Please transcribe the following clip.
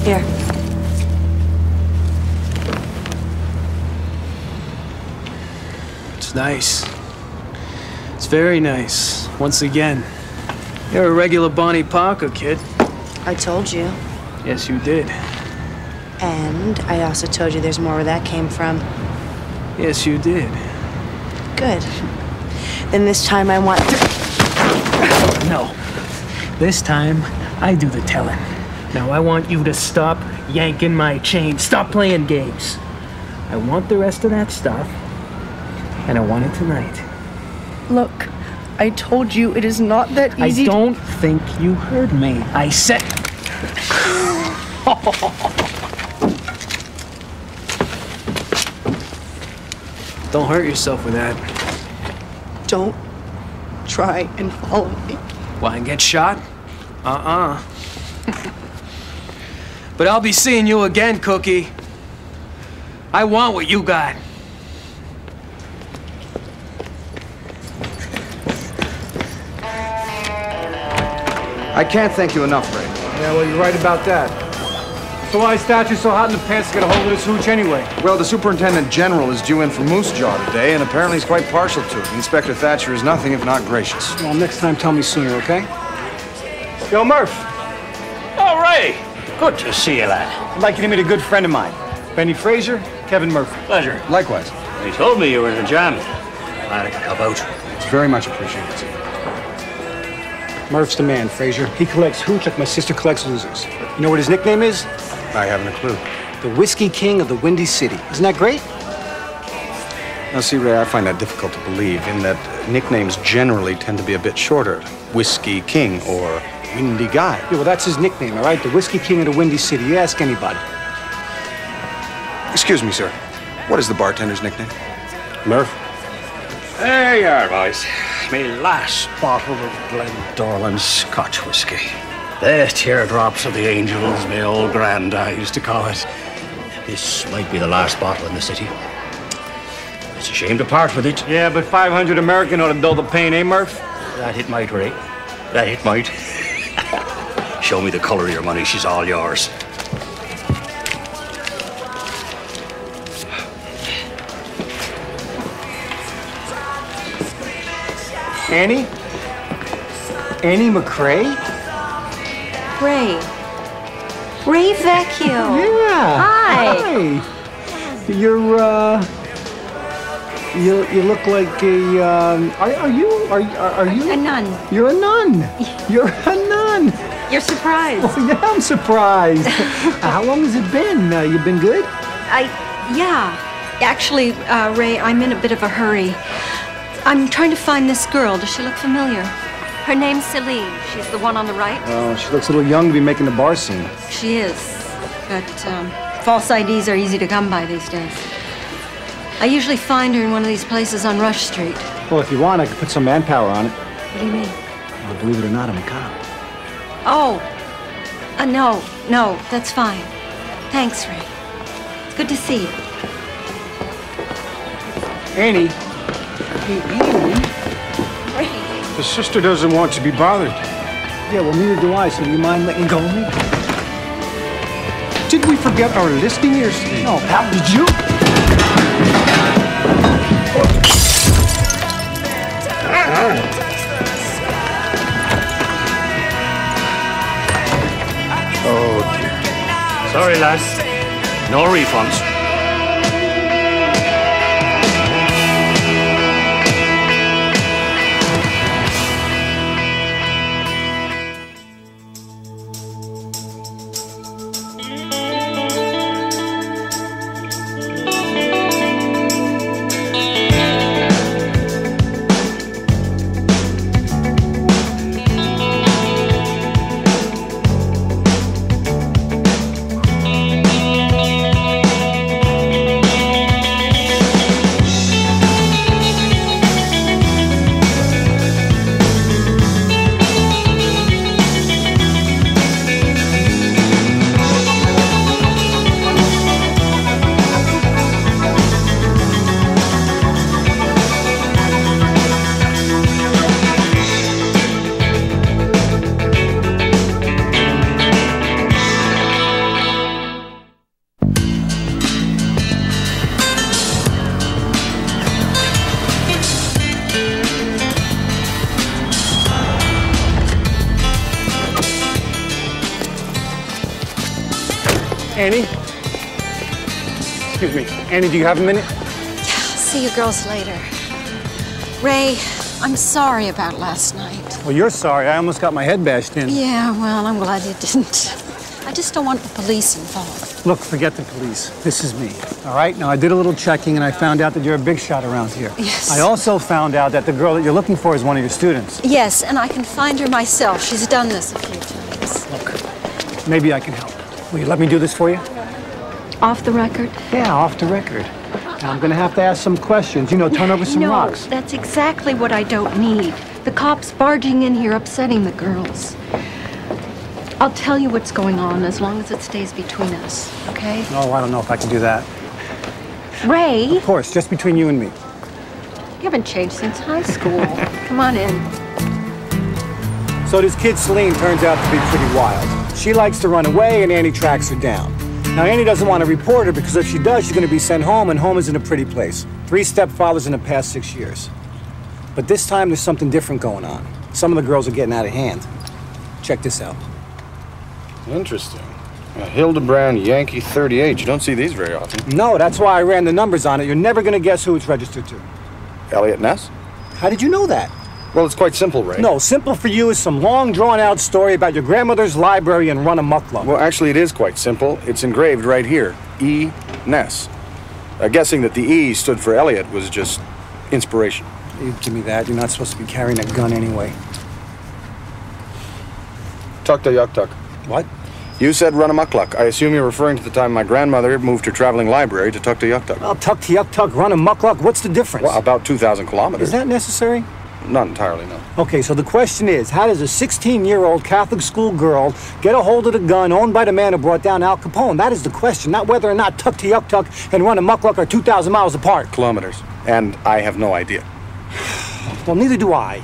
Here. It's nice. It's very nice. Once again, you're a regular Bonnie Parker, kid. I told you. Yes, you did. And I also told you there's more where that came from. Yes, you did. Good. Then this time I want to... No. This time, I do the telling. Now, I want you to stop yanking my chain. Stop playing games. I want the rest of that stuff, and I want it tonight. Look, I told you it is not that easy. I don't think you heard me. I said... Don't hurt yourself with that. Don't try and follow me. Why, and get shot? But I'll be seeing you again, Cookie. I want what you got. I can't thank you enough, Ray. Yeah, well, you're right about that. So why is Statue so hot in the pants to get a hold of this hooch anyway? Well, the Superintendent General is due in for Moose Jaw today, and apparently he's quite partial to it. Inspector Thatcher is nothing if not gracious. Well, next time tell me sooner, okay? Yo, Murph. Oh, Ray. Good to see you, lad. I'd like you to meet a good friend of mine. Benny Fraser, Kevin Murphy. Pleasure. Likewise. He told me you were in a jam. Glad I could help out. It's very much appreciated. Murph's the man, Fraser. He collects hooch like my sister collects losers. You know what his nickname is? I haven't a clue. The Whiskey King of the Windy City. Isn't that great? Now, see, Ray, I find that difficult to believe, in that nicknames generally tend to be a bit shorter. Whiskey King or Windy Guy. Yeah, well, that's his nickname, all right? The Whiskey King of the Windy City. You ask anybody. Excuse me, sir. What is the bartender's nickname? Murph. There you are, boys. My last bottle of Glendorlan Scotch whiskey. The teardrops of the angels, my old granddad used to call it. This might be the last bottle in the city. It's a shame to part with it. Yeah, but 500 American ought to dull the pain, eh, Murph? That it might, Ray. That it might. Show me the color of your money. She's all yours. Annie? Annie McCrae? Ray. Ray Vecchio. Yeah. Hi. You're, you look like a, are you? A nun. You're a nun. You're a nun. You're surprised. Oh, yeah, I'm surprised. How long has it been? You been good? Yeah. Actually, Ray, I'm in a bit of a hurry. I'm trying to find this girl. Does she look familiar? Her name's Celine. She's the one on the right. Oh, she looks a little young to be making the bar scene. She is. But false IDs are easy to come by these days. I usually find her in one of these places on Rush Street. Well, if you want, I could put some manpower on it. What do you mean? Well, believe it or not, I'm a cop. Oh. No, that's fine. Thanks, Ray. It's good to see you. Annie. Hey, Annie. Ray. The sister doesn't want to be bothered. Yeah, well, neither do I, so do you mind letting go of me? Did we forget our listing here, Steve? No, pal, did you? Oh, dear. Sorry, lads. No refunds. Annie? Excuse me. Annie, do you have a minute? See you girls later. Ray, I'm sorry about last night. Well, you're sorry. I almost got my head bashed in. Yeah, well, I'm glad you didn't. I just don't want the police involved. Look, forget the police. This is me, all right? Now, I did a little checking, and I found out that you're a big shot around here. Yes. I also found out that the girl that you're looking for is one of your students. Yes, and I can find her myself. She's done this a few times. Look, maybe I can help. Will you let me do this for you? Off the record? Yeah, off the record. Now, I'm gonna have to ask some questions. You know, turn over some rocks. No, that's exactly what I don't need. The cops barging in here, upsetting the girls. I'll tell you what's going on as long as it stays between us, okay? Oh, I don't know if I can do that. Ray, Of course, just between you and me. you haven't changed since high school. Come on in. So this kid Celine turns out to be pretty wild. She likes to run away, and Annie tracks her down. Now, Annie doesn't want to report her because if she does, she's going to be sent home, and home isn't a pretty place. 3 stepfathers in the past 6 years. But this time, there's something different going on. Some of the girls are getting out of hand. Check this out. Interesting. A Hildebrand Yankee 38. You don't see these very often. No, that's why I ran the numbers on it. You're never going to guess who it's registered to. Elliot Ness? How did you know that? Well, it's quite simple, Ray. No, simple for you is some long, drawn-out story about your grandmother's library and run amok luck. Well, actually, it is quite simple. It's engraved right here. E. Ness. Guessing that the E stood for Elliot was just inspiration. You give me that. You're not supposed to be carrying a gun anyway. Tukta-yuk-tuk. What? You said run amok luck. I assume you're referring to the time my grandmother moved her traveling library to Tukta-yuk-tuk. Well, tuck, run amok luck. What's the difference? Well, about 2,000 kilometers. Is that necessary? Not entirely, no. Okay, so the question is, how does a 16-year-old Catholic school girl get a hold of the gun owned by the man who brought down Al Capone? That is the question, not whether or not Tukta-yuk-tuk and run amok luck are 2,000 miles apart. Kilometers. And I have no idea. Well, neither do I.